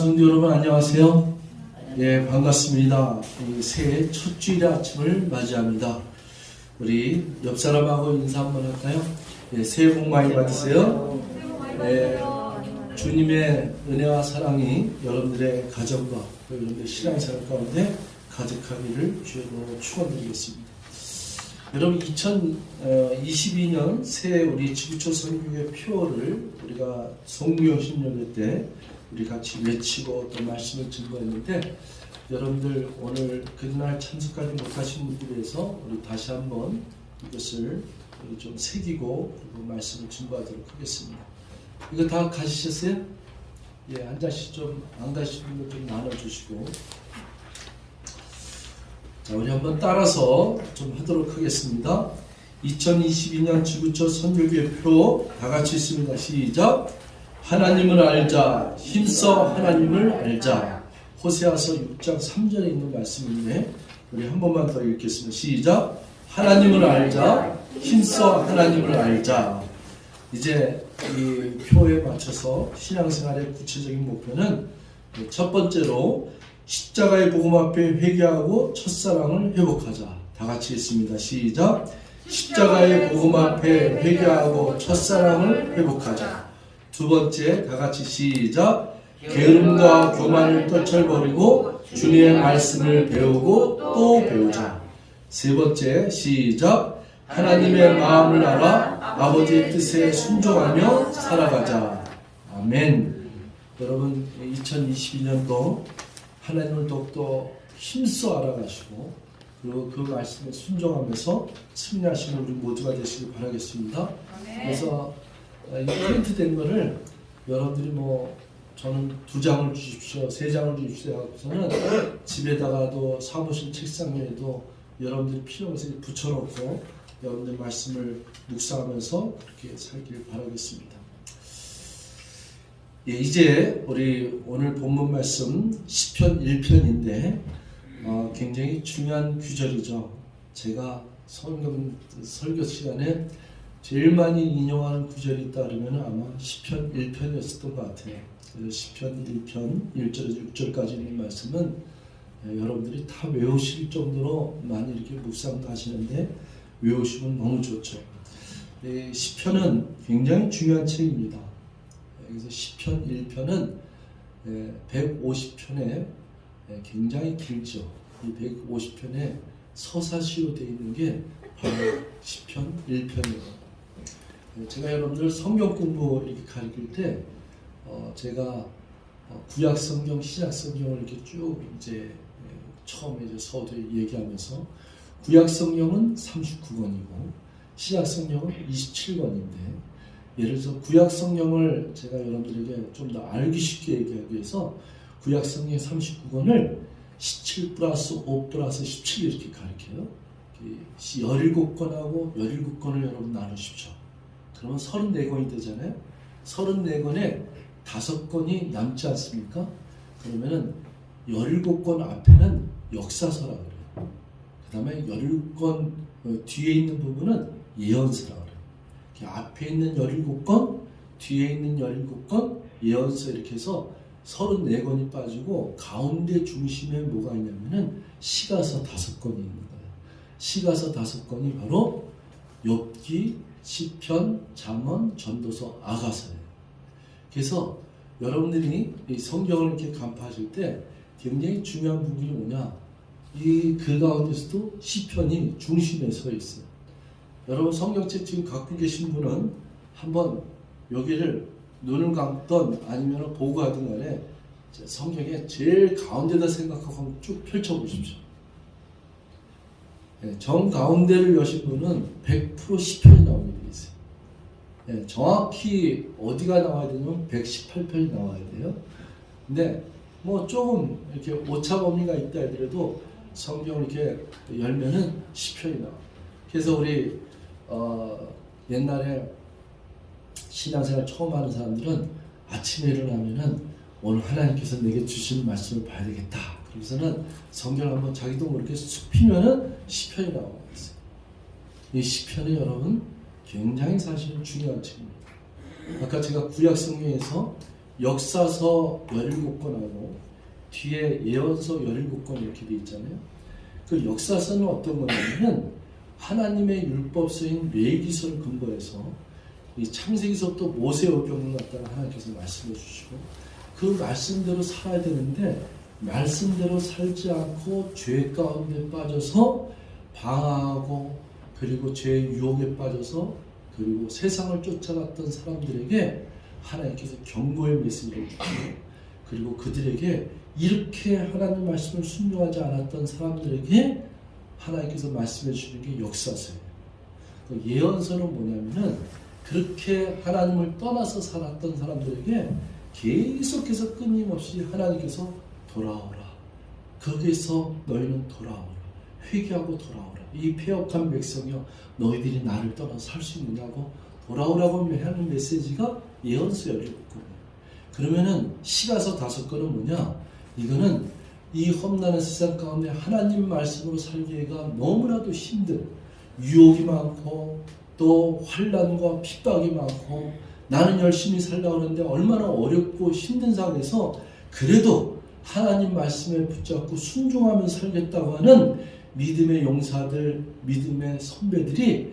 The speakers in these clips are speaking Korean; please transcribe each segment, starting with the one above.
성도 여러분 안녕하세요. 예, 반갑습니다. 새해 첫 주일의 아침을 맞이합니다. 우리 옆 사람하고 인사 한번 할까요? 예, 새해 복 많이 받으세요. 예, 주님의 은혜와 사랑이 여러분들의 가정과 여러분들의 신앙생활 가운데 가득하기를 주여로 축원드리겠습니다. 여러분 2022년 새해 우리 지구촌 선교회 표를 우리가 성무영신년회 때 우리 같이 외치고 또 말씀을 증거했는데 여러분들 오늘 그날 참석하지 못하신 분들에 대해서 우리 다시 한번 이것을 우리 좀 새기고 그리고 말씀을 증거하도록 하겠습니다. 이거 다 가지셨어요? 예, 한 잔씩 좀 안 가신 분들 좀 나눠주시고 자, 우리 한번 따라서 좀 하도록 하겠습니다. 2022년 지구촌 선교회 표 다 같이 있습니다. 시작. 하나님을 알자. 힘써 하나님을 알자. 호세아서 6장 3절에 있는 말씀인데 우리 한 번만 더 읽겠습니다. 시작. 하나님을 알자. 힘써 하나님을 알자. 이제 이 표에 맞춰서 신앙생활의 구체적인 목표는 첫 번째로 십자가의 복음 앞에 회개하고 첫사랑을 회복하자. 다 같이 했습니다. 시작. 십자가의 복음 앞에 회개하고 첫사랑을 회복하자. 두 번째, 다 같이 시작. 게으름과 교만을 떨쳐버리고 주님의 말씀을 배우고 또 배우자. 세 번째, 시작. 하나님의 마음을 알아 아버지의 뜻에 순종하며 살아가자. 아멘. 여러분 2022년도 하나님을 더욱더 힘써 알아가시고 그리고 그 말씀에 순종하면서 승리하시는 우리 모두가 되시길 바라겠습니다. 그래서 이 프린트 된 거를 여러분들이 저는 2장을 주십시오, 3장을 주십시오 하고서는 집에다가도 사무실 책상 위에도 여러분들이 필요해서 붙여놓고 여러분들 말씀을 묵상하면서 그렇게 살길 바라겠습니다. 예, 이제 우리 오늘 본문 말씀 시편 1편인데 굉장히 중요한 구절이죠. 제가 설교 시간에 제일 많이 인용하는 구절이 있다 그러면 아마 시편 1편이었던 것 같아요. 그래서 시편 1편 1절에서 6절까지 있는 말씀은 여러분들이 다 외우실 정도로 많이 이렇게 묵상도 하시는데 외우시면 너무 좋죠. 시편은 굉장히 중요한 책입니다. 그래서 시편 1편은 150편에 굉장히 길죠. 이 150편에 서사시로 되어 있는 게 바로 시편 1편이에요. 제가 여러분들 성경 공부 이렇게 가르칠 때 제가 구약 성경, 신약 성경을 이렇게 쭉 이제 처음에 이제 서두에 얘기하면서 구약 성경은 39권이고 신약 성경은 27권인데 예를 들어서 구약 성경을 제가 여러분들에게 좀 더 알기 쉽게 얘기하기 위해서 구약 성경 39권을 17 플러스 5 플러스 17 이렇게 가르쳐요. 17권하고 17권을 여러분 나누십시오. 그러면 34권이 되잖아요. 34권에 5권이 남지 않습니까? 그러면은 17권 앞에는 역사서라 그래요. 그 다음에 17권 뒤에 있는 부분은 예언서라 그래요. 앞에 있는 17권, 뒤에 있는 17권, 예언서 이렇게 해서 34권이 빠지고 가운데 중심에 뭐가 있냐면은 시가서 5권이 있는 거예요. 시가서 5권이 바로 욥기, 시편, 잠언, 전도서, 아가서예요. 그래서 여러분들이 이 성경을 이렇게 간파하실 때 굉장히 중요한 부분이 뭐냐? 그 가운데서도 시편이 중심에 서 있어요. 여러분 성경책 지금 갖고 계신 분은 한번 여기를 눈을 감던 아니면 보고 하든 간에 성경의 제일 가운데다 생각하고 쭉 펼쳐보십시오. 정 가운데를 여신 분은 100% 시편이 나오게 되어 있어요. 정확히 어디가 나와야 되냐면 118편이 나와야 돼요. 근데 조금 이렇게 오차범위가 있다 하더라도 성경을 이렇게 열면은 시편이 나와요. 그래서 우리 옛날에 신앙생활 처음 하는 사람들은 아침에 일어나면은 오늘 하나님께서 내게 주신 말씀을 봐야 되겠다. 그래서는 성경을 한번 자기도 모르게 쑥 피면은 시편이 나오고 있어요. 이 시편이 여러분 굉장히 사실은 중요한 책입니다. 아까 제가 구약 성경에서 역사서 17권하고 뒤에 예언서 17권 이렇게 돼 있잖아요. 그 역사서는 어떤 거냐면 하나님의 율법서인 레위기서를 근거해서 이 창세기서부터 모세오경을 갖다가 하나님께서 말씀해 주시고 그 말씀대로 살아야 되는데 말씀대로 살지 않고 죄 가운데 빠져서 방황하고 그리고 죄의 유혹에 빠져서 그리고 세상을 쫓아갔던 사람들에게 하나님께서 경고의 메시지를 주고 그리고 그들에게 이렇게 하나님 말씀을 순종하지 않았던 사람들에게 하나님께서 말씀해 주시는 게 역사서예요. 예언서는 뭐냐면은 그렇게 하나님을 떠나서 살았던 사람들에게 계속해서 끊임없이 하나님께서 돌아오라. 거기에서 너희는 돌아오라. 회개하고 돌아오라. 이 패역한 백성이여 너희들이 나를 떠나서 살 수 있느냐고 돌아오라고 하는 메시지가 예언서 17권이에요. 그러면은 시가서 5권은 뭐냐? 이거는 이 험난한 세상 가운데 하나님 말씀으로 살기가 너무나도 힘든 유혹이 많고 또 환난과 핍박이 많고 나는 열심히 살려고 하는데 얼마나 어렵고 힘든 상황에서 그래도 하나님 말씀에 붙잡고 순종하며 살겠다고 하는 믿음의 용사들, 믿음의 선배들이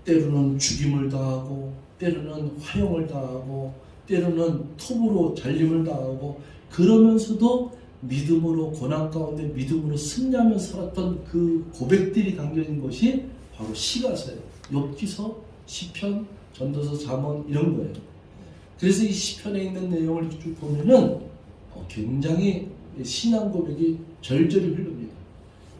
때로는 죽임을 당하고 때로는 화형을 당하고 때로는 톱으로 잘림을 당하고 그러면서도 믿음으로 고난 가운데 믿음으로 승리하며 살았던 그 고백들이 담겨진 것이 바로 시가서예요. 욥기서, 시편, 전도서, 잠언 이런 거예요. 그래서 이 시편에 있는 내용을 쭉 보면은 굉장히 신앙 고백이 절절히 흐릅니다.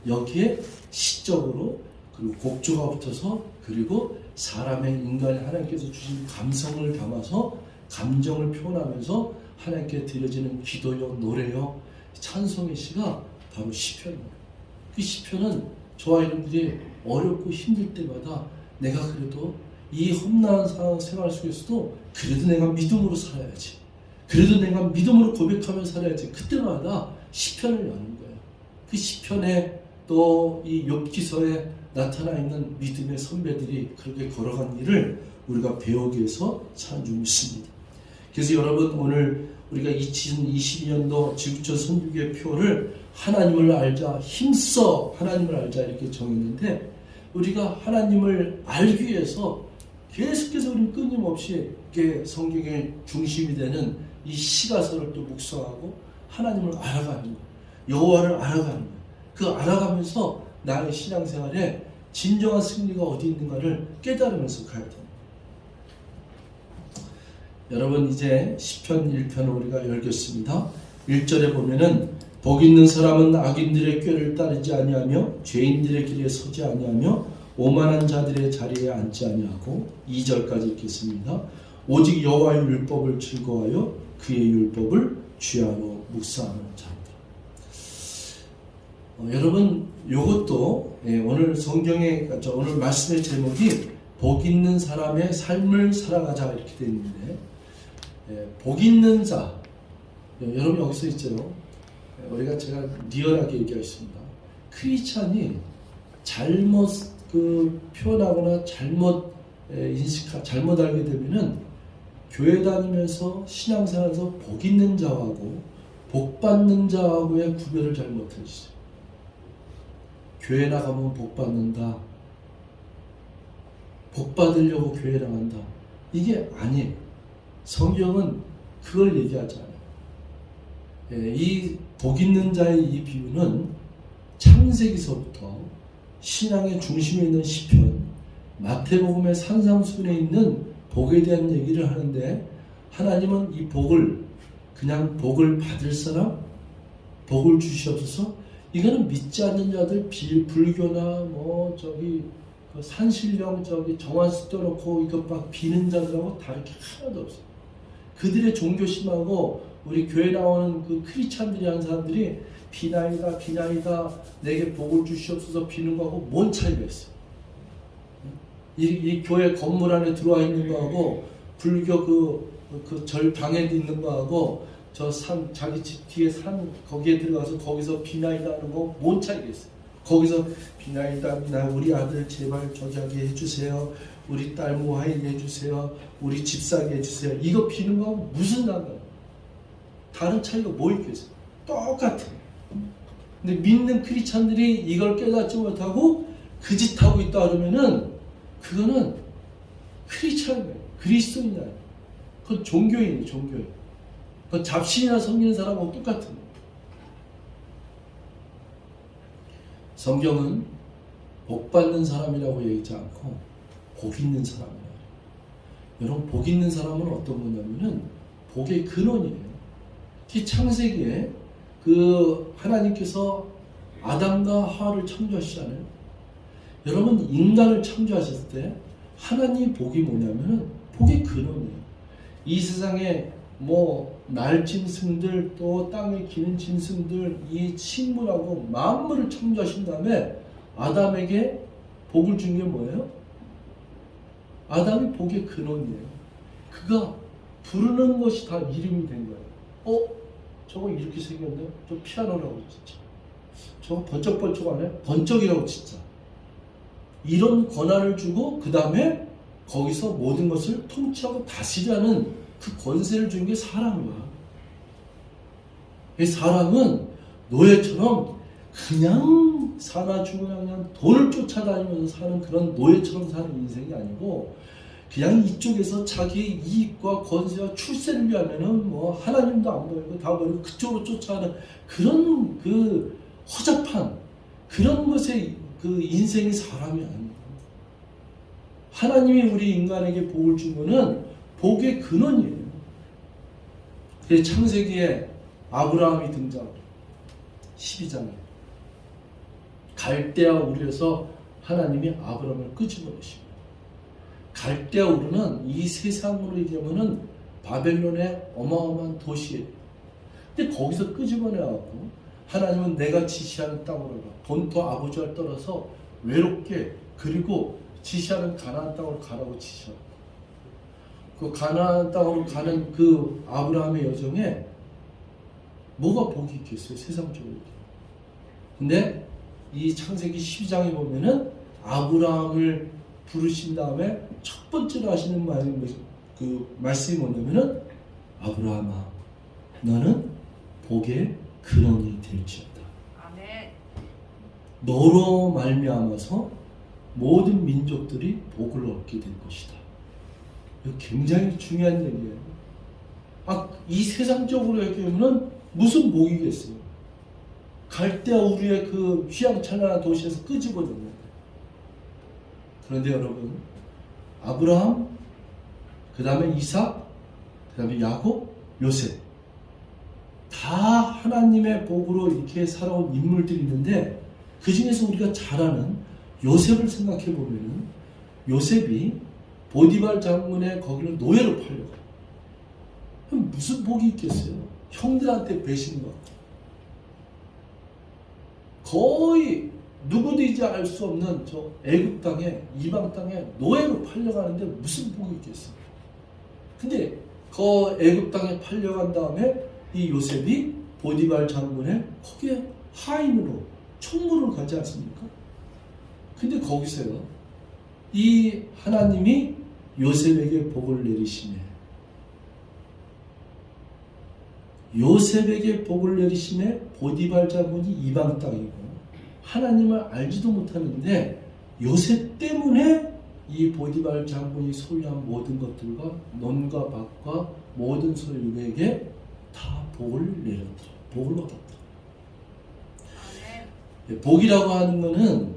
여기에 시적으로 그리고 곡조가 붙어서 그리고 사람의 인간의 하나님께서 주신 감성을 담아서 감정을 표현하면서 하나님께 드려지는 기도요, 노래요, 찬송의 시가 바로 시편이에요. 그 시편은 저와 여러분들이 어렵고 힘들 때마다 내가 그래도 이 험난한 생활 속에서도 그래도 내가 믿음으로 살아야지. 그래도 내가 믿음으로 고백하며 살아야지. 그때마다 시편을 여는 거예요. 그 시편에 또 이 욥기서에 나타나 있는 믿음의 선배들이 그렇게 걸어간 일을 우리가 배우기 위해서 참 좀 있습니다. 그래서 여러분 오늘 우리가 2022년도 지구촌 선교교회 표를 하나님을 알자, 힘써 하나님을 알자 이렇게 정했는데 우리가 하나님을 알기 위해서 계속해서 우리는 끊임없이 성경의 중심이 되는 이 시가서를 또 묵상하고 하나님을 알아가는 거예요. 여호와를 알아가는 거예요. 그 알아가면서 나의 신앙생활에 진정한 승리가 어디 있는가를 깨달으면서 가야 됩니다. 여러분 이제 시편 1편을 우리가 열겠습니다. 1절에 보면은 복 있는 사람은 악인들의 꾀를 따르지 아니하며 죄인들의 길에 서지 아니하며 오만한 자들의 자리에 앉지 아니하고 2절까지 읽겠습니다. 오직 여호와의 율법을 즐거워하여 그의 율법을 주야로 묵상하는 자입니다. 여러분 이것도 오늘 성경의 오늘 말씀의 제목이 복 있는 사람의 삶을 살아가자 이렇게 되어 있는데 복 있는 자 여러분 여기 써 있죠. 우리가 제가 리얼하게 얘기하겠습니다. 크리스찬이 잘못 표현하거나 잘못 잘못 알게 되면은 교회 다니면서 신앙생활에서 복 있는 자하고 복 받는 자하고의 구별을 잘 못하시죠. 교회 나가면 복 받는다. 복 받으려고 교회 나간다. 이게 아니에요. 성경은 그걸 얘기하지 않아요. 이 복 있는 자의 이 비유는 창세기서부터 신앙의 중심에 있는 시편, 마태복음의 산상수훈에 있는 복에 대한 얘기를 하는데 하나님은 이 복을 그냥 복을 받을 사람, 복을 주시옵소서. 이거는 믿지 않는 자들, 불교나 산신령 정한수 떠놓고 이것 막 비는 자들하고 다를 게 하나도 없어요. 그들의 종교심하고 우리 교회 나오는 그 크리스찬들이 하는 사람들이 비나이다 내게 복을 주시옵소서 비는 거하고 뭔 차이가 있어요? 이 교회 건물 안에 들어와 있는 거하고 불교 그 절 방에 있는 거하고 저 산 자기 집 뒤에 산 거기에 들어가서 거기서 비나이다 하는 거 뭔 차이가 있어요? 거기서 비나이다 우리 아들 제발 저기 하게 해주세요. 우리 딸 모하게 해주세요. 우리 집 사게 해주세요. 이거 비는 거하고 무슨 상관? 다른 차이가 뭐 있겠어요? 똑같아요. 근데 믿는 크리스찬들이 이걸 깨닫지 못하고 그 짓 하고 있다 그러면은 그거는 크리스찬이에요. 그리스도인이 아니에요. 그건 종교인이에요. 종교인. 그건 잡신이나 섬기는 사람하고 똑같은 거예요. 성경은 복 받는 사람이라고 얘기하지 않고 복 있는 사람이에요. 여러분, 복 있는 사람은 어떤 거냐면은 복의 근원이에요. 특히 창세기에 그 하나님께서 아담과 하와를 창조하시잖아요. 여러분, 인간을 창조하셨을 때 하나님의 복이 뭐냐면은 복의 근원이에요. 이 세상에 뭐 날짐승들 또 땅에 기는 짐승들 이 식물하고 만물을 창조하신 다음에 아담에게 복을 준 게 뭐예요? 아담이 복의 근원이에요. 그가 부르는 것이 다 이름이 된 거예요. 저거 이렇게 생겼네? 저 피아노라고 진짜. 저거 번쩍번쩍하네? 번쩍이라고 진짜. 이런 권한을 주고 그 다음에 거기서 모든 것을 통치하고 다스리라는 그 권세를 준 게 사람이야. 이 사람은 노예처럼 그냥 사나 죽으나 그냥 돈을 쫓아다니면서 사는 그런 노예처럼 사는 인생이 아니고 그냥 이쪽에서 자기의 이익과 권세와 출세를 위하면은 뭐 하나님도 안 보이고 다 버리고 그쪽으로 쫓아가는 그런 그 허접한 그런 것에 그 인생이 사람이 아닙니다. 하나님이 우리 인간에게 복을 준 것은 복의 근원이에요. 그래서 창세기에 아브라함이 등장합니다. 12장에 갈대아 우르에서 하나님이 아브라함을 끄집어내십니다. 갈대아 우르는 이 세상으로 얘기하면은 바벨론의 어마어마한 도시예요. 근데 거기서 끄집어내갖고 하나님은 내가 지시하는 땅으로 가. 본토 아버지와 떨어서 외롭게 그리고 지시하는 가나안 땅으로 가라고 지시합니다. 그 가나안 땅으로 가는 그 아브라함의 여정에 뭐가 복이 있겠어요? 세상적으로. 근데 이 창세기 12장에 보면은 아브라함을 부르신 다음에 첫 번째로 하시는 말씀이 뭐냐면은 아브라함아 너는 복의 근원이 될지어다. 아멘. 너로 말미암아서 모든 민족들이 복을 얻게 될 것이다. 이거 굉장히 중요한 얘기예요. 이 세상적으로 얘기하면 무슨 복이겠어요? 갈대아 우르의 그 휘황찬란한 도시에서 끄집어내는. 그런데 여러분, 아브라함, 그 다음에 이삭, 그 다음에 야곱, 요셉 다 하나님의 복으로 이렇게 살아온 인물들이 있는데 그 중에서 우리가 잘 아는 요셉을 생각해 보면은 요셉이 보디발 장군의 거기를 노예로 팔려가요. 그럼 무슨 복이 있겠어요? 형들한테 배신받고 거의 누구도 이제 알 수 없는 저 애굽 땅에 이방 땅에 노예로 팔려가는데 무슨 복이 있겠어요? 근데 그 애굽 땅에 팔려간 다음에 이 요셉이 보디발 장군의 거기에 하인으로 총무를 가지 않습니까? 근데 거기서요 이 하나님이 요셉에게 복을 내리시네. 요셉에게 복을 내리시네. 보디발 장군이 이방 땅이고 하나님을 알지도 못하는데 요셉 때문에 이 보디발 장군이 소유한 모든 것들과 논과 밭과 모든 소유에게 다 복을 내렸더라. 복을 얻었더라. 복이라고 하는 것은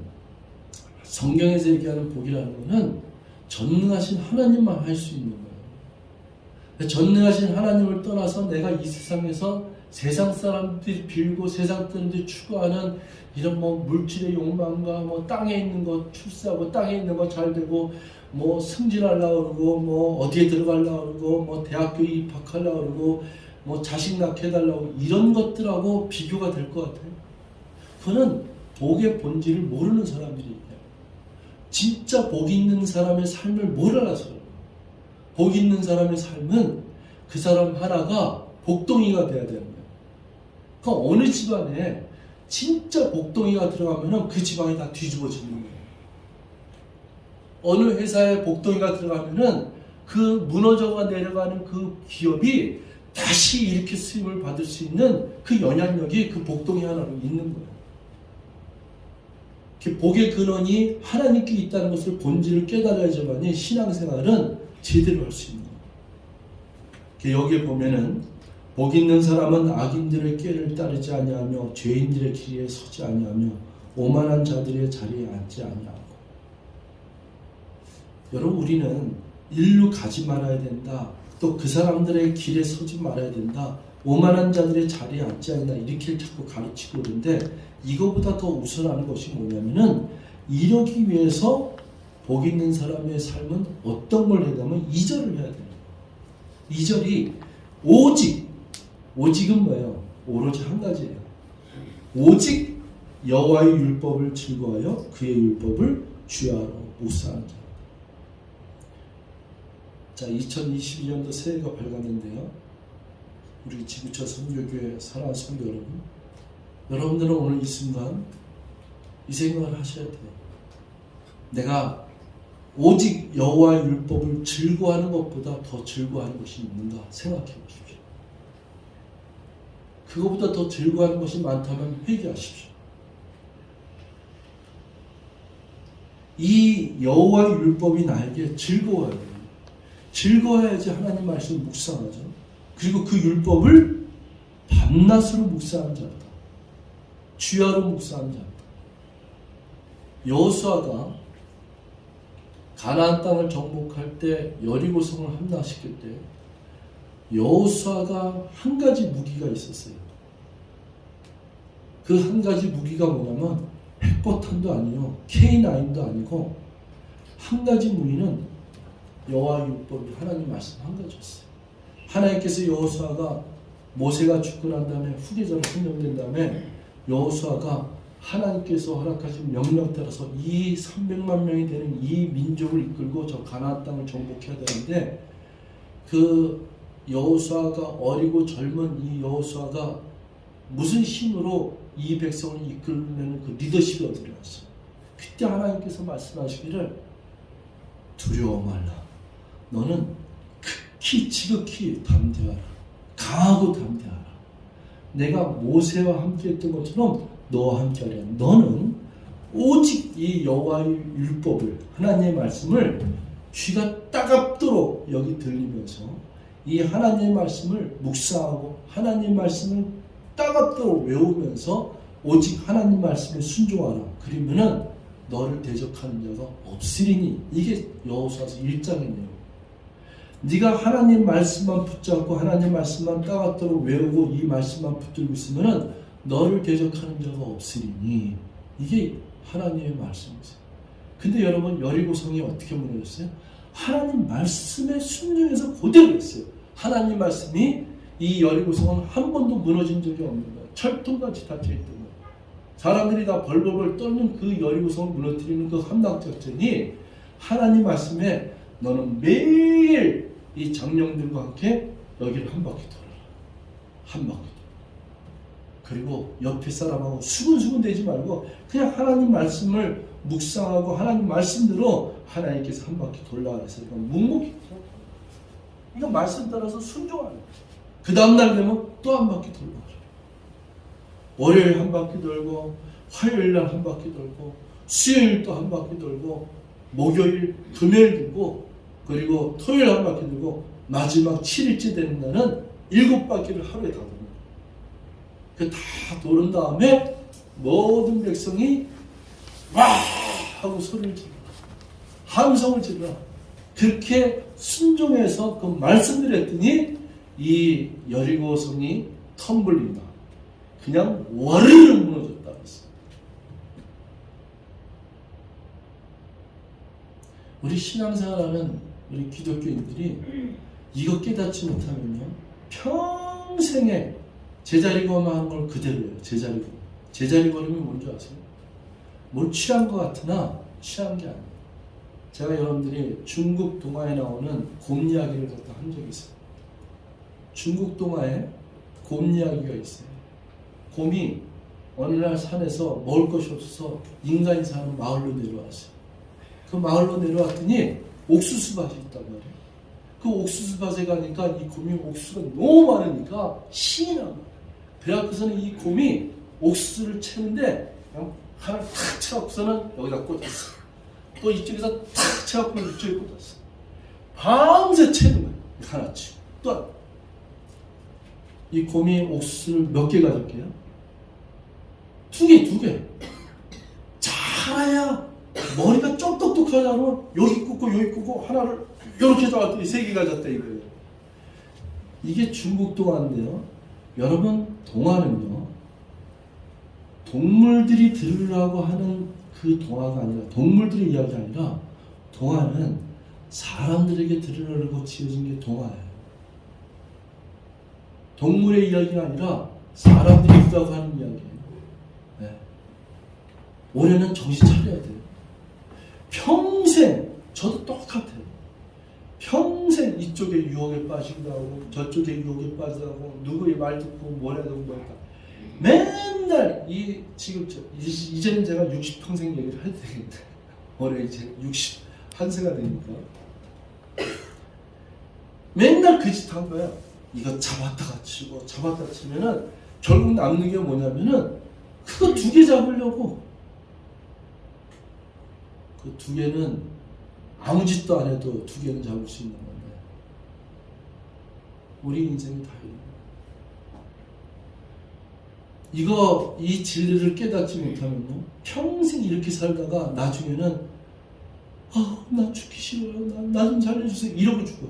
성경에서 얘기하는 복이라는 것은 전능하신 하나님만 할 수 있는 거예요. 전능하신 하나님을 떠나서 내가 이 세상에서 세상 사람들이 빌고 세상 사람들이 추구하는 이런 뭐 물질의 욕망과 뭐 땅에 있는 것 출세하고 땅에 있는 것 잘 되고 뭐 승진하려고 그러고 뭐 어디에 들어가려고 그러고 뭐 대학교 입학하려고 그러고 뭐 자식 낳게 해달라고 이런 것들하고 비교가 될 것 같아요. 그거는 복의 본질을 모르는 사람들이 진짜 복 있는 사람의 삶을 뭘 알아서 복 있는 사람의 삶은 그 사람 하나가 복덩이가 돼야 되는 거예요. 그러니까 어느 집안에 진짜 복덩이가 들어가면 그 집안이 다 뒤집어지는 거예요. 어느 회사에 복덩이가 들어가면 그 무너져가 내려가는 그 기업이 다시 이렇게 쓰임을 받을 수 있는 그 영향력이 그 복동이 하나로 있는 거예요. 복의 근원이 하나님께 있다는 것을 본질을 깨달아야지만이 신앙생활은 제대로 할 수 있는 거예요. 여기에 보면은 복 있는 사람은 악인들의 꾀를 따르지 아니하며 죄인들의 길에 서지 아니하며 오만한 자들의 자리에 앉지 아니하고. 여러분, 우리는 일로 가지 말아야 된다, 또 그 사람들의 길에 서지 말아야 된다, 오만한 자들의 자리에 앉지 않나, 이렇게 자꾸 가르치고 있는데, 이거보다 더 우선하는 것이 뭐냐면은, 이러기 위해서 복 있는 사람의 삶은 어떤 걸 해야 되냐면 2절을 해야 돼요. 2절이 오직은 뭐예요? 오로지 한 가지예요. 오직 여호와의 율법을 즐거워하여 그의 율법을 주야로 묵상하는 자. 자, 2022년도 새해가 밝았는데요. 우리 지구촌 선교교회 사랑하는 성도 여러분, 여러분들은 오늘 이 순간 이 생각을 하셔야 돼요. 내가 오직 여호와의 율법을 즐거워하는 것보다 더 즐거워하는 것이 있는가 생각해 보십시오. 그것보다 더 즐거워하는 것이 많다면 회개하십시오. 이 여호와의 율법이 나에게 즐거워야 돼요. 즐거워야지 하나님 말씀을 묵상하죠. 그리고 그 율법을 밤낮으로 묵상하는 자다. 주야로 묵상하는 자다. 여호수아가 가나안 땅을 정복할 때, 여리고성을 함락시킬 때 여호수아가 한 가지 무기가 있었어요. 그 한 가지 무기가 뭐냐면 핵포탄도 아니요, K9도 아니고, 한 가지 무기는 여호와의 율법이 하나님 말씀 한 가지였어요. 하나님께서 여호수아가, 모세가 죽고 난 다음에 후계자로 선정된 다음에 여호수아가 하나님께서 허락하신 명령 따라서 이 300만 명이 되는 이 민족을 이끌고 저 가나안 땅을 정복해야 되는데, 그 여호수아가 어리고 젊은 이 여호수아가 무슨 힘으로 이 백성을 이끌는 그 리더십이 어디로 왔어요? 그때 하나님께서 말씀하시기를 두려워 말라. 너는 지극히 담대하라. 강하고 담대하라. 내가 모세와 함께 했던 것처럼 너와 함께 하리라. 너는 오직 이 여호와의 율법을, 하나님의 말씀을 귀가 따갑도록 여기 들리면서 이 하나님의 말씀을 묵상하고 하나님의 말씀을 따갑도록 외우면서 오직 하나님 말씀에 순종하라. 그러면은 너를 대적하는 자가 없으리니. 이게 여호수아서 1장이네요. 네가 하나님 말씀만 붙잡고 하나님 말씀만 따갑도록 외우고 이 말씀만 붙들고 있으면은 너를 대적하는 자가 없으리니. 이게 하나님의 말씀이세요. 근데 여러분, 여리고성이 어떻게 무너졌어요? 하나님 말씀에 순종해서 그대로 했어요. 하나님 말씀이, 이 여리고성은 한 번도 무너진 적이 없는 거예요. 철통같이 닫혀있던 거예요. 사람들이 다 벌벌벌 떨는 그 여리고성을 무너뜨리는 그 함락작전이 하나님 말씀에 너는 매일 이 장령들과 함께 여기를 한 바퀴 돌아라. 한 바퀴. 그리고 옆에 사람하고 수근수근 대지 말고 그냥 하나님 말씀을 묵상하고 하나님 말씀대로 하나님께서 한 바퀴 돌라 해서 이건 묵묵히, 이거 말씀 따라서 순종하는 거예요. 그 다음날 되면 또 한 바퀴 돌라. 월요일 한 바퀴 돌고, 화요일 날 한 바퀴 돌고, 수요일 또 한 바퀴 돌고, 목요일, 금요일 돌고, 그리고 토요일 한 바퀴 돌고, 마지막 7일째 되는 날은 7바퀴를 하루에 다 도는 거예요. 그 다 도는 다음에 모든 백성이 와 하고 소리를 지르라, 함성을 지르라. 그렇게 순종해서 그 말씀을 했더니 이 여리고성이 텀블린다. 그냥 와르르 무너졌다 그랬어요. 우리 신앙생활하는 우리 기독교인들이 이거 깨닫지 못하면요, 평생에 제자리 걸음한 걸 그대로예요. 제자리 걸음. 제자리 걸음이 뭔지 아세요? 뭘 취한 것 같으나 취한 게 아니에요. 제가 여러분들이 중국 동화에 나오는 곰 이야기를 갖다 한 적이 있어요. 중국 동화에 곰 이야기가 있어요. 곰이 어느 날 산에서 먹을 것이 없어서 인간이 사는 마을로 내려왔어요. 그 마을로 내려왔더니 옥수수밭이 있단 말이에요. 그 옥수수밭에 가니까 이 곰이 옥수수가 너무 많으니까 신이 난 거야. 배 앞에서는 이 곰이 옥수수를 채는데 그냥 하나를 탁 채갖고서는 여기다 꽂았어. 또 이쪽에서 탁 채갖고 이쪽에 꽂았어. 밤새 채는 거야. 하나 치고 또 이 곰이 옥수수를 몇 개 가졌게요? 두 개. 잘해야 머리가 좀 똑똑하지 않으면 여기 꽂고 하나를 이렇게 잡았더니 세 개 가졌다 이거예요. 이게 중국 동화인데요. 여러분, 동화는요, 동물들이 들으라고 하는 그 동화가 아니라, 동물들의 이야기가 아니라, 동화는 사람들에게 들으라고 지어진 게 동화예요. 동물의 이야기가 아니라 사람들이 들으라고 하는 이야기예요. 네. 올해는 정신 차려야 돼요. 평생, 저도 똑같아요. 평생 이쪽에 유혹에 빠지기도 하고 저쪽에 유혹에 빠지기도 하고 누구의 말 듣고 뭐라 듣고 뭐랄까 맨날 지금 이제는 제가 60평생 얘기를 해도 되겠는데 올해 이제 61세가 되니까 맨날 그 짓 한 거야. 이거 잡았다가 치고 잡았다가 치면은 결국 남는 게 뭐냐면은 그거 두 개 잡으려고 그 두 개는 아무 짓도 안 해도 두 개는 잡을 수 있는 건데 우리 인생이 다 이 진리를 깨닫지 못하면요 평생 이렇게 살다가 나중에는 나 죽기 싫어요. 나 좀 살려주세요. 이러고 죽어요.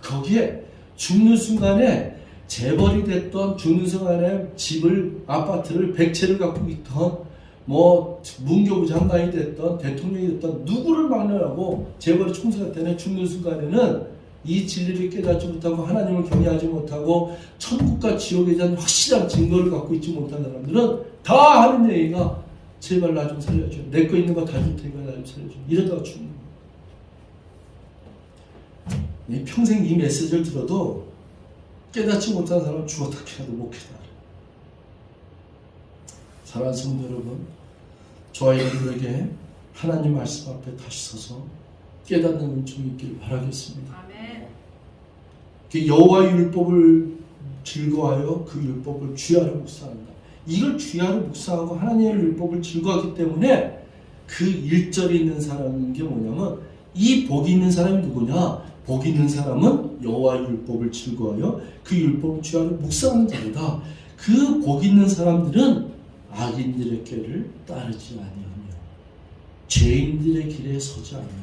거기에 죽는 순간에 재벌이 됐던 죽는 순간에 집을 아파트를 100채를 갖고 있던 뭐 문교부 장관이 됐던 대통령이 됐던 누구를 막론하고 재벌이 총수가 되는 죽는 순간에는 이 진리를 깨닫지 못하고 하나님을 경외하지 못하고 천국과 지옥에 대한 확실한 증거를 갖고 있지 못한 사람들은 다 하는 얘기가 제발 나 좀 살려줘. 내 거 있는 거 다 줄 테니까 나 좀 살려줘. 이러다가 죽는 거예요. 평생 이 메시지를 들어도 깨닫지 못한 사람은 죽었다 캐도 못 깨달아. 사랑하는 성도 여러분, 저와 여러분들에게 하나님 말씀 앞에 다시 서서 깨닫는 은총이 있기를 바라겠습니다. 아멘. 여호와의 율법을 즐거워하여 그 율법을 주야로 묵상한다. 이걸 주야로 묵상하고 하나님의 율법을 즐거워하기 때문에 그 1절에 있는 사람인 게 뭐냐면 이 복이 있는 사람이 누구냐? 복이 있는 사람은 여호와의 율법을 즐거워하여 그 율법을 주야로 묵상하는 자이다. 그 복이 있는 사람들은 악인들의 꾀를 따르지 아니하며 죄인들의 길에 서지 아니하며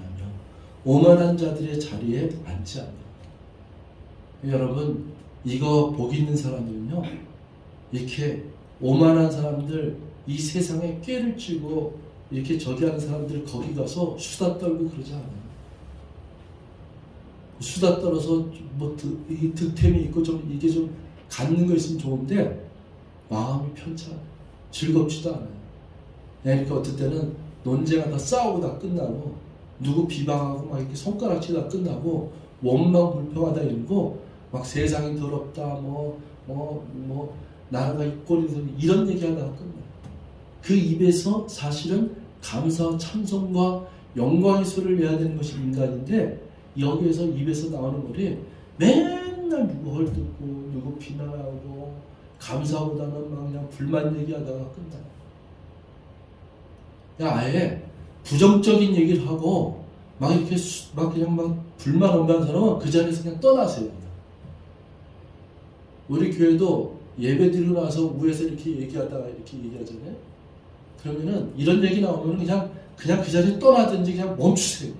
오만한 자들의 자리에 앉지 아니하며. 여러분, 이거 복 있는 사람들은요 이렇게 오만한 사람들, 이 세상에 꾀를 쥐고 이렇게 저기 하는 사람들 거기 가서 수다 떨고 그러지 않아요. 수다 떨어서 뭐 이 득템이 있고 좀 이게 좀 갖는 거 있으면 좋은데 마음이 편치 않아요. 즐겁지도 않아요. 그러니까 어떨 때는 논쟁하다 싸우고 다 끝나고 누구 비방하고 막 이렇게 손가락질다 끝나고 원망 불평하다 이러고 막 세상이 더럽다 나라가 이 꼴에서 이런 얘기하다가 끝나요. 그 입에서 사실은 감사와 찬송과 영광의 소리를 내야 되는 것이 인간인데 여기에서 입에서 나오는 말이 맨날 누구 헐뜯고 누구 비난하고 감사보다는 막 그냥 불만 얘기하다가 끝나요. 아예 부정적인 얘기를 하고 막 이렇게 막 그냥 막 불만 온다는 사람은 그 자리에서 그냥 떠나세요. 우리 교회도 예배 드리고 나서 위에서 이렇게 얘기하다가 이렇게 얘기하잖아요. 그러면은 이런 얘기 나오면 그냥 그 자리에 떠나든지 그냥 멈추세요.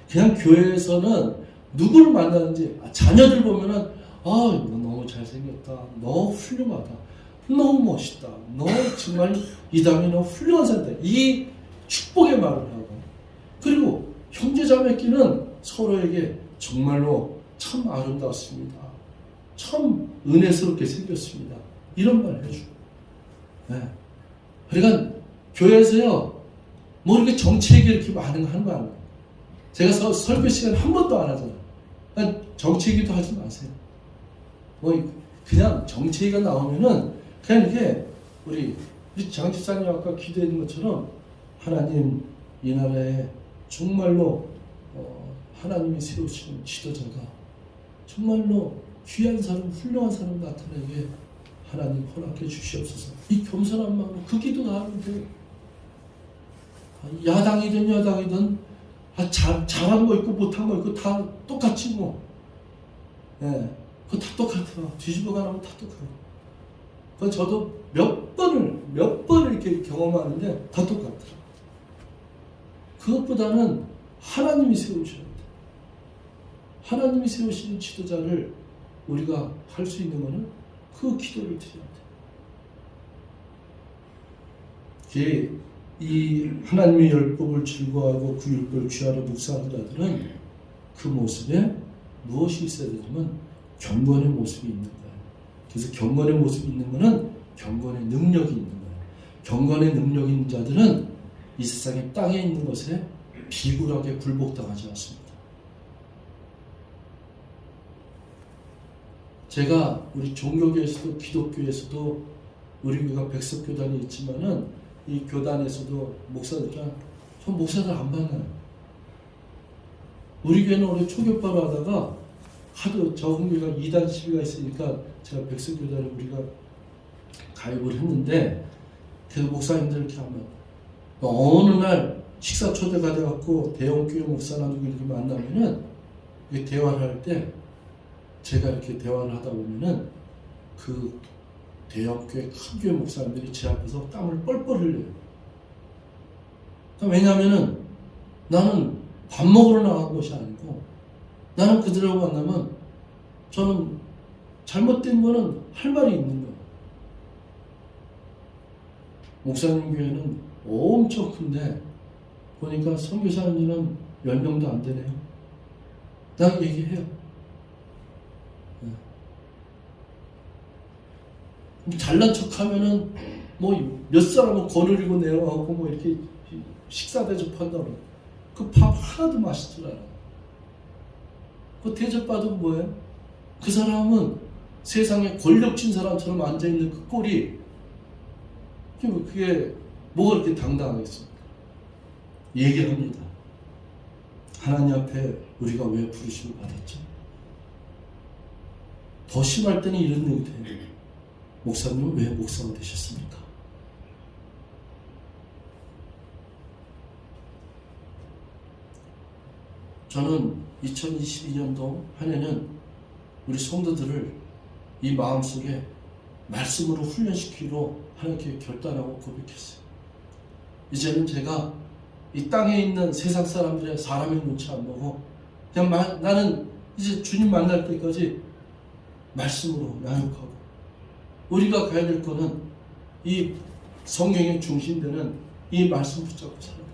그냥 교회에서는 누구를 만나든지 자녀들 보면은 너 너무 잘생겼다. 너 훌륭하다. 너무 멋있다. 너 정말 이 다음에 너 훌륭한 사람이다. 이 축복의 말을 하고 그리고 형제자매끼는 서로에게 정말로 참 아름다웠습니다. 참 은혜스럽게 생겼습니다. 이런 말 해주고. 네. 그러니까 교회에서요 뭐 이렇게 정치 얘기 이렇게 많은 거 하는 거 아니에요. 제가 설교 시간 한 번도 안 하잖아요. 그러니까 정치 얘기도 하지 마세요. 뭐 그냥 정치 얘기가 나오면은 그냥 이렇게 우리 장 집사님 아까 기도했는 것처럼 하나님 이 나라에 정말로 하나님이 세우시는 지도자가 정말로 귀한 사람, 훌륭한 사람 나타나게 하나님 허락해 주시옵소서. 이 겸손한 마음으로 그 기도가 하면 돼요. 야당이든 여당이든 잘한 거 있고 못한 거 있고 다 똑같지 뭐. 예, 그거 다 똑같아요. 뒤집어 가면 다 똑같아요. 그 저도 몇 번을 이렇게 경험하는데 다 똑같더라고요. 그것보다는 하나님이 세우셔야 돼요. 하나님이 세우시는 지도자를 우리가 할 수 있는 것은 그 기도를 드려야 돼요. 이 하나님의 율법을 즐거워하고 그 율법을 귀하로 묵상하는 자들은 그 모습에 무엇이 있어야 되냐면 경건의 모습이 있는 거예요. 그래서 경건의 모습이 있는 것은 경건의 능력이 있는 거예요. 경건의 능력이 있는 자들은 이 세상에 땅에 있는 것에 비굴하게 굴복당하지 않습니다. 제가 우리 종교계에서도 기독교에서도 우리 교회가 백석교단이 있지만은 이 교단에서도 목사들이랑 전 목사들 안 만나요. 우리 교회는 원래 초교파로 하다가 하도 적은 교회가 2단 시비가 있으니까 제가 백석교단에 우리가 가입을 했는데 그래서 목사님들 이렇게 하면 어느 날 식사 초대가 돼갖고 대형교회 목사나 누구 이렇게 만나면은 대화를 할 때 제가 이렇게 대화를 하다 보면은 그 대형교회 큰 교회 목사님들이 제 앞에서 땀을 뻘뻘 흘려요. 왜냐하면은 나는 밥 먹으러 나간 것이 아니고 나는 그들하고 만나면 저는 잘못된 거는 할 말이 있는 거예요. 목사님 교회는 엄청 큰데 보니까 선교사님은 10명도 안 되네요. 나 얘기해요. 잘난 척 하면은 뭐 몇 사람은 거느리고 내려가고 뭐 이렇게 식사 대접한다고 그 밥 하나도 맛있질 않아. 그 대접받은 뭐예요? 그 사람은 세상에 권력진 사람처럼 앉아있는 그 꼴이 그게 뭐가 그렇게 당당하겠습니까? 얘기합니다. 하나님 앞에 우리가 왜 부르심을 받았죠? 더 심할 때는 이런 얘기 돼요. 목사님은 왜 목사가 되셨습니까? 저는 2022년도 한 해는 우리 성도들을 이 마음속에 말씀으로 훈련시키기로 하나님께 결단하고 고백했어요. 이제는 제가 이 땅에 있는 세상 사람들의 사람의 눈치 안 보고 그냥 나는 이제 주님 만날 때까지 말씀으로 양육하고 우리가 가야 될 거는 이 성경의 중심되는 이 말씀 붙잡고 살아야 됩니다.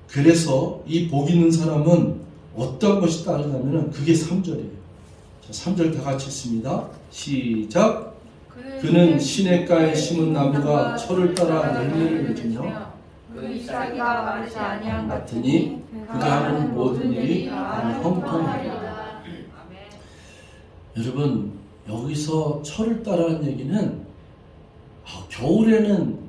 그래서 이 복 있는 사람은 어떤 것이 따르냐면 그게 3절이에요. 자, 3절 다 같이 읽습니다. 시작. 그는 시냇가에 심은 나무가 철을 따라 열매를 맺으며 그 잎사귀가 마르지 아니한 같으니 그가 하는 모든 일이 형통하리라. 여러분 여기서 철을 따라는 얘기는 겨울에는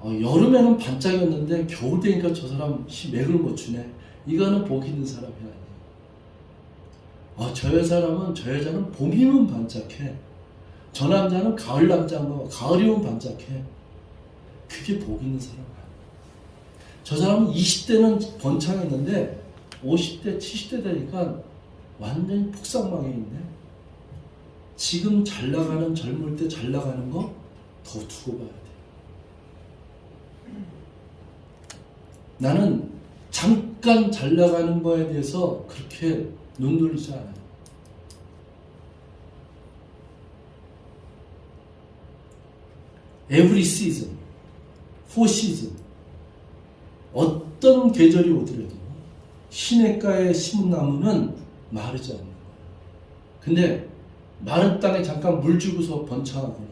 여름에는 반짝였는데 겨울 되니까 저 사람 맥을 못 추네. 이거는 복 있는 사람이 아니에요. 저 여자는 봄이면 반짝해. 저 남자는 가을 남자인 거 가을이면 반짝해. 그게 복 있는 사람. 저 사람은 20대는 번창했는데 50대, 70대 되니까 완전히 폭삭망에 있네. 지금 잘 나가는 젊을 때 잘 나가는 거 더 두고 봐야 돼. 나는 잠깐 잘 나가는 거에 대해서 그렇게 눈 돌리지 않아요. Every season, four season. 어떤 계절이 오더라도 시냇가에 심은 나무는 마르지 않는 거예요. 근데 마른 땅에 잠깐 물 주고서 번창하거나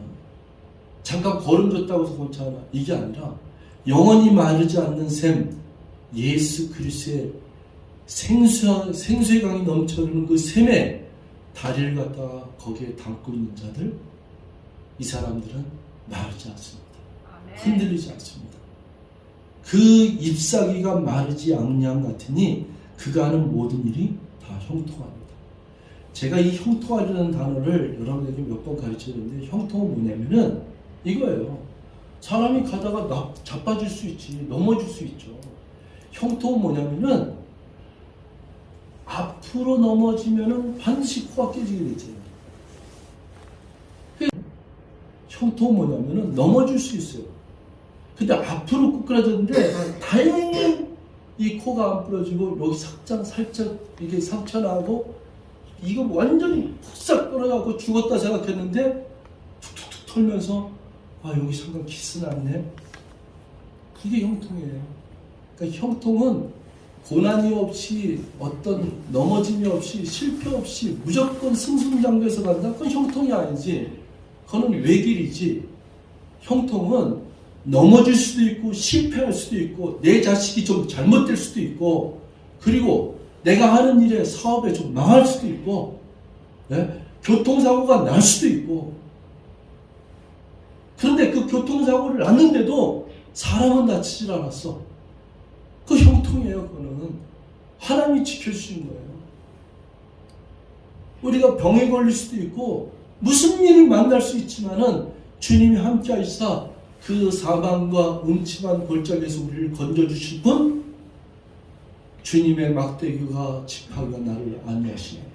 잠깐 거름 줬다고 해서 번창하나 이게 아니라 영원히 마르지 않는 샘 예수 그리스도의 생수의 강이 넘쳐흐르는 그 샘에 다리를 갖다가 거기에 담고 있는 자들 이 사람들은 마르지 않습니다. 흔들리지 않습니다. 그 잎사귀가 마르지 않느냐 같으니 그가 하는 모든 일이 다 형통합니다. 제가 이 형통하려는 단어를 여러분에게 몇 번 가르쳤는데 형통은 뭐냐면은 이거예요. 사람이 가다가 자빠질 수 있지, 넘어질 수 있죠. 형통은 뭐냐면은 앞으로 넘어지면은 반드시 코가 깨지게 되잖아요. 형통은 뭐냐면은 넘어질 수 있어요. 근데 앞으로 꾸꾸라졌는데 다행히 이 코가 안 부러지고 여기 살짝 이게 상처 나고 이거 완전히 푹싹 떨어져갖고 죽었다 생각했는데 툭툭툭 털면서 아 여기 잠깐 키스 났네. 그게 형통이에요. 그러니까 형통은 고난이 없이 어떤 넘어짐이 없이 실패 없이 무조건 승승장구해서 간다? 그건 형통이 아니지. 그거는 외길이지. 형통은 넘어질 수도 있고 실패할 수도 있고 내 자식이 좀 잘못될 수도 있고 그리고 내가 하는 일에 사업에 좀 망할 수도 있고 네? 교통사고가 날 수도 있고 그런데 그 교통사고를 났는데도 사람은 다치질 않았어. 그 형통이에요. 그거는 하나님이 지켜주신 거예요. 우리가 병에 걸릴 수도 있고 무슨 일을 만날 수 있지만은 주님이 함께 하시사 그 사망과 음침한 골짜기에서 우리를 건져주실 분 주님의 막대기가 지팡이가 나를 안위하시나이다.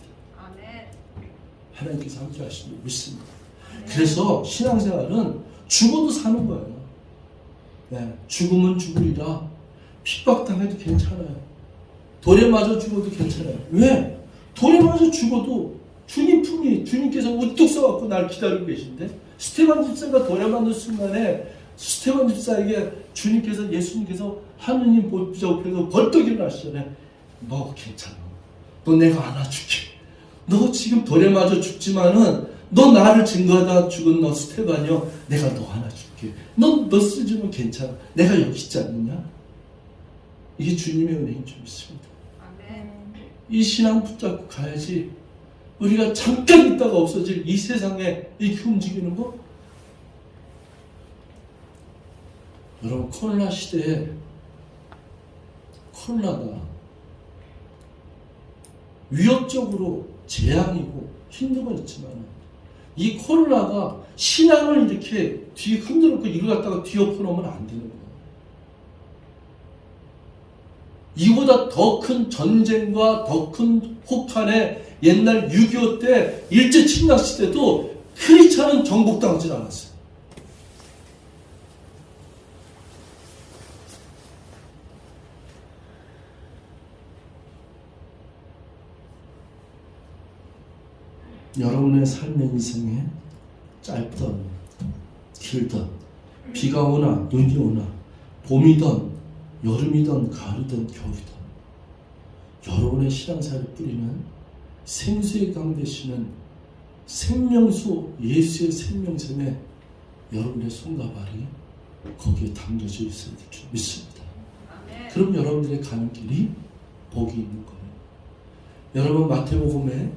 하나님께서 함께 하시는 줄 믿습니다. 그래서 신앙생활은 죽어도 사는 거예요. 네, 죽으면 죽으리라. 핍박당해도 괜찮아요. 돌에 맞아 죽어도 괜찮아요. 왜? 돌에 맞아 죽어도 주님 품이 주님께서 우뚝 서갖고 날 기다리고 계신데 스테반 집사가 돌에 맞는 순간에 스테반 집사에게 주님께서 예수님께서 하느님 보좌 옆에서 벌떡 일어나시잖아요. 너 괜찮아. 너 내가 안아줄게. 너 지금 돌에 맞아 죽지만은 너 나를 증거하다 죽은 너 스테반이요. 내가 너 안아줄게. 너 쓰지면 괜찮아. 내가 여기 있지 않느냐? 이게 주님의 은혜인 줄 믿습니다. 이 신앙 붙잡고 가야지. 우리가 잠깐 있다가 없어질 이 세상에 이렇게 움직이는 거? 여러분 코로나 시대에 코로나가 위협적으로 재앙이고 힘든 건 있지만 이 코로나가 신앙을 이렇게 뒤 흔들고 이거 갖다가 뒤엎어놓으면 안 되는 거예요. 이보다 더 큰 전쟁과 더 큰 혹한에 옛날 6.25 때 일제 침략 시대도 크리스찬은 정복당하지 않았어요. 여러분의 삶의 인생에 짧던 길던 비가 오나 눈이 오나 봄이던 여름이던 가을이던 겨울이던 여러분의 신앙사를 뿌리는 생수의 강 되시는 생명수 예수의 생명샘에 여러분의 손과 발이 거기에 담겨져 있어야 될 줄 믿습니다. 그럼 여러분들의 가는 길이 복이 있는 거예요. 여러분 마태복음에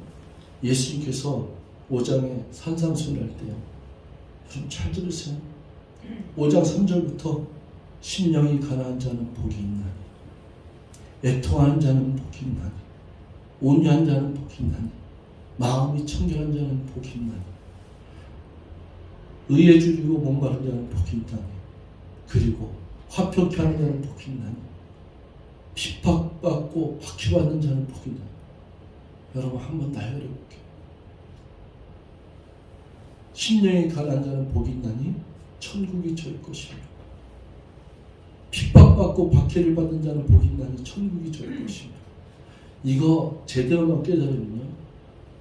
예수님께서 5장에 산상수훈을 할 때요. 좀 잘 들으세요. 5장 3절부터 심령이 가난한 자는 복이 있나니 애통하는 자는 복이 있나니 온유한 자는 복이 있나니 마음이 청결한 자는 복이 있나니 의에 줄이고 몸바른 자는 복이 있나니 그리고 화평케 하는 자는 복이 있나니 핍박받고 박해받는 자는 복이 있나니 여러분 한번 나열해 볼게요. 심령이 가난한 자는 복이 있나니 천국이 저의 것이며 핍박받고 박해를 받는 자는 복이 있나니 천국이 저의 것이며 이거 제대로만 깨달으면요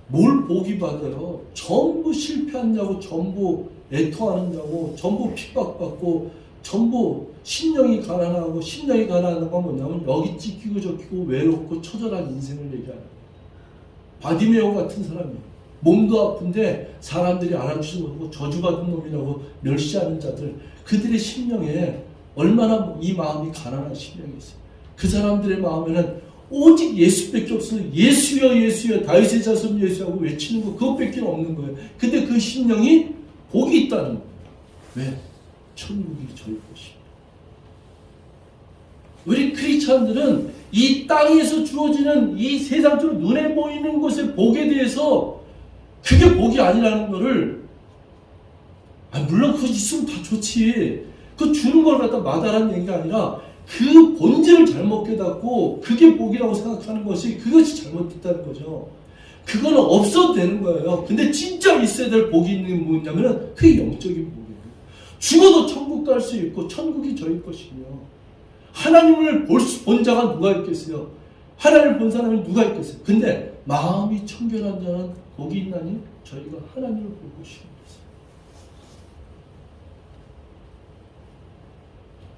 뭘 복이 받아요? 전부 실패한 자고 전부 애통하는 자고 전부 핍박받고 전부 심령이 가난하고 심령이 가난한 건 뭐냐면 여기 찢기고 저기고 외롭고 처절한 인생을 얘기하는 거예요. 바디메오 같은 사람이에요. 몸도 아픈데 사람들이 알아주지 못하고 저주받은 놈이라고 멸시하는 자들 그들의 심령에 얼마나 이 마음이 가난한 심령이 있어요. 그 사람들의 마음에는 오직 예수밖에 없어서 예수여 예수여 다윗의 자손 예수하고 외치는 거 그것밖에 없는 거예요. 근데 그 심령이 복이 있다는 거예요. 왜? 천국이 저희 것입니다. 우리 크리스찬들은 이 땅에서 주어지는 이 세상적으로 눈에 보이는 것의 복에 대해서 그게 복이 아니라는 거를, 물론 그거 있으면 다 좋지. 그 주는 걸 갖다 마다라는 얘기가 아니라 그 본질을 잘못 깨닫고 그게 복이라고 생각하는 것이, 그것이 잘못됐다는 거죠. 그거는 없어도 되는 거예요. 근데 진짜 있어야 될 복이 있는 뭐냐면은 그게 영적인 복이에요. 죽어도 천국 갈 수 있고 천국이 저희 것이며, 하나님을 본 자가 누가 있겠어요? 하나님을 본 사람이 누가 있겠어요? 근데 마음이 청결한 자는 복이 있나니 저희가 하나님을 볼 것입니다.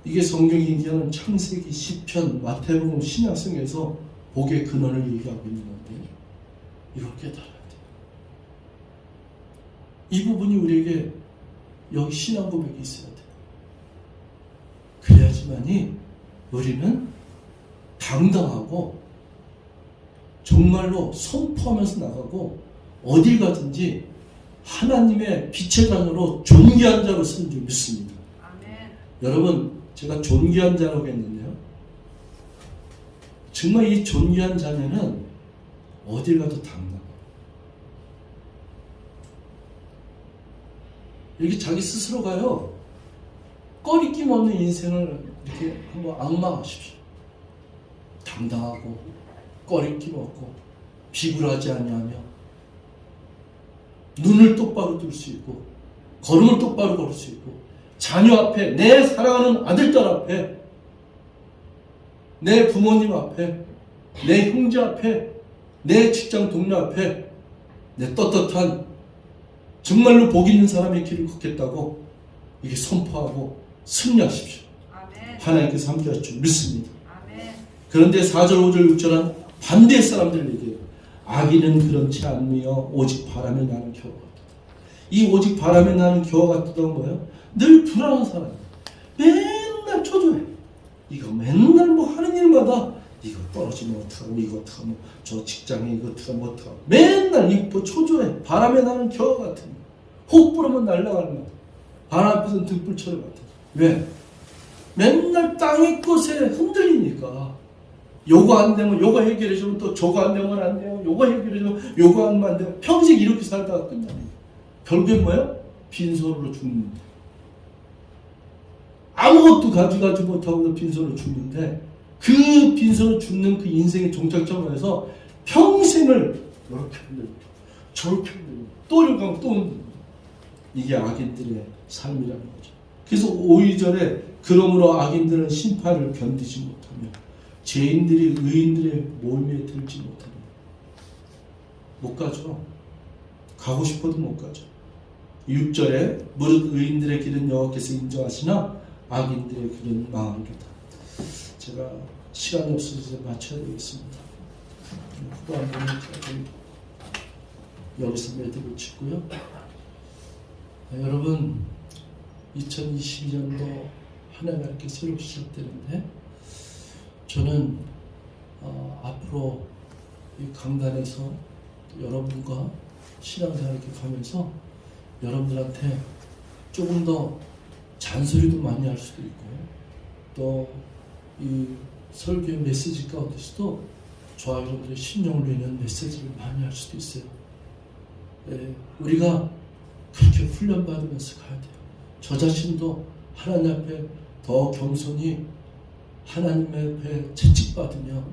이게 성경이 얘기하는 창세기, 시편, 마태복음, 신약성에서 복의 근원을 얘기하고 있는 건데, 이걸 깨달아야 돼요. 이 부분이 우리에게 여기 신앙 고백이 있어야 돼요. 그래야지만이 우리는 당당하고 정말로 선포하면서 나가고 어딜 가든지 하나님의 빛의 자녀로 존귀한 자로 쓰는 줄 믿습니다. 아멘. 여러분, 제가 존귀한 자라고 했는데요, 정말 이 존귀한 자녀는 어딜 가도 당당해요. 이렇게 자기 스스로가요, 꺼리낌 없는 인생을 이렇게 한번 악망하십시오. 당당하고 꺼리낌 없고 비굴하지 아니하며 눈을 똑바로 뜰 수 있고 걸음을 똑바로 걸을 수 있고, 자녀 앞에, 내 사랑하는 아들딸 앞에, 내 부모님 앞에, 내 형제 앞에, 내 직장 동료 앞에 내 떳떳한 정말로 복 있는 사람의 길을 걷겠다고 이렇게 선포하고 승리하십시오. 아멘. 하나님께서 함께하실 줄 믿습니다. 아멘. 그런데 4절, 5절, 6절은 반대의 사람들에게 악인은 그렇지 않으며 오직 바람에 나는 겨와 같다. 이 오직 바람에 나는 겨와 같다는 뭐예요? 늘 불안한 사람, 맨날 초조해. 이거 맨날 뭐 하는 일마다 이거 떨어지면 어떡하고, 이거 어떡하고, 저 직장에 이거 어떡하고, 어떡하고, 맨날 이거 초조해. 바람에 나는 겨와 같은 거. 혹 불으면 날아가는 거. 바람 앞에서는 등불처럼 같아. 왜? 맨날 땅의 것에 흔들리니까. 요거 안 되면 요거 해결해주면 또 저거 안 되면 안 돼요. 요거 해결해주면 요거 하면 안 돼요. 평생 이렇게 살다가 끝나요. 결국엔 뭐예요? 빈손으로 죽는다. 아무것도 가져가지 못하고 빈손으로 죽는데, 그 빈손으로 죽는 그 인생의 종착점에서 평생을 이렇게 흔들고 저렇게 흔들고 또 이렇게 하고 또 흔들고, 이게 악인들의 삶이라는 거죠. 그래서 5절에 그러므로 악인들은 심판을 견디지 못하며 죄인들이 의인들의 모임에 들지 못하며, 못 가죠. 가고 싶어도 못 가죠. 6절에 무릇 의인들의 길은 여호와께서 인정하시나 악인들의 길은 망하리로다. 제가 시간이 없어서 마쳐야 되겠습니다. 또 한 번은 여기서 매듭을 짓고요. 여러분, 2022년도 한 해가 이렇게 새로 시작되는데, 저는 앞으로 이 강단에서 여러분과 신앙생활 이렇게 가면서 여러분들한테 조금 더 잔소리도 많이 할 수도 있고, 또 이 설교의 메시지 가운데서도 저와 여러분들의 심령을 위한 메시지를 많이 할 수도 있어요. 우리가 그렇게 훈련받으면서 가야 돼요. 저 자신도 하나님 앞에 더 겸손히 하나님 앞에 채찍받으며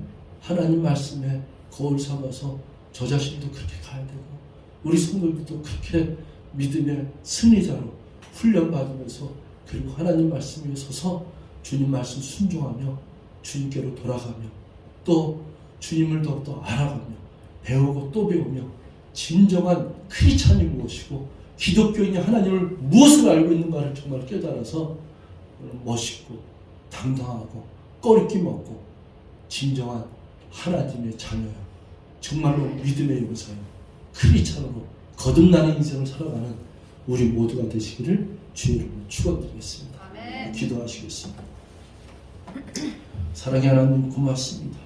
하나님 말씀에 거울 삼아서 저 자신도 그렇게 가야 되고, 우리 성도들도 그렇게 믿음의 승리자로 훈련받으면서, 그리고 하나님 말씀 위에 서서 주님 말씀 순종하며 주님께로 돌아가며, 또 주님을 더욱더 알아가며 배우고 또 배우며, 진정한 크리스찬이 무엇이고 기독교인이 하나님을 무엇을 알고 있는가를 정말 깨달아서 멋있고 당당하고 꺼리낌 없고 진정한 하나님의 자녀요, 정말로 믿음의 용사요, 크리스찬으로 거듭나는 인생을 살아가는 우리 모두가 되시기를 주의 이름으로 축원드리겠습니다. 아멘. 기도하시겠습니다. 사랑의 하나님, 고맙습니다.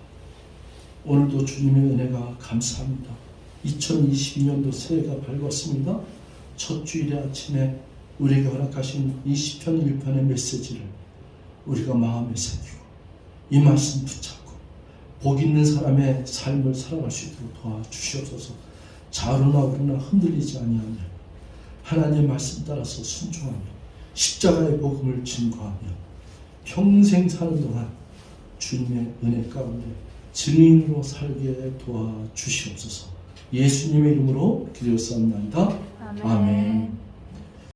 오늘도 주님의 은혜가 감사합니다. 2022년도 새해가 밝았습니다. 첫 주일의 아침에 우리에게 허락하신 이 시편 1편의 메시지를 우리가 마음에 새기고 이 말씀 붙잡고 복 있는 사람의 삶을 살아갈 수 있도록 도와주시옵소서. 자루나 우리나 흔들리지 아니하며 하나님의 말씀 따라서 순종하며 십자가의 복음을 증거하며 평생 사는 동안 주님의 은혜 가운데 증인으로 살게 도와주시옵소서. 예수님의 이름으로 기도했사옵나이다. 아멘.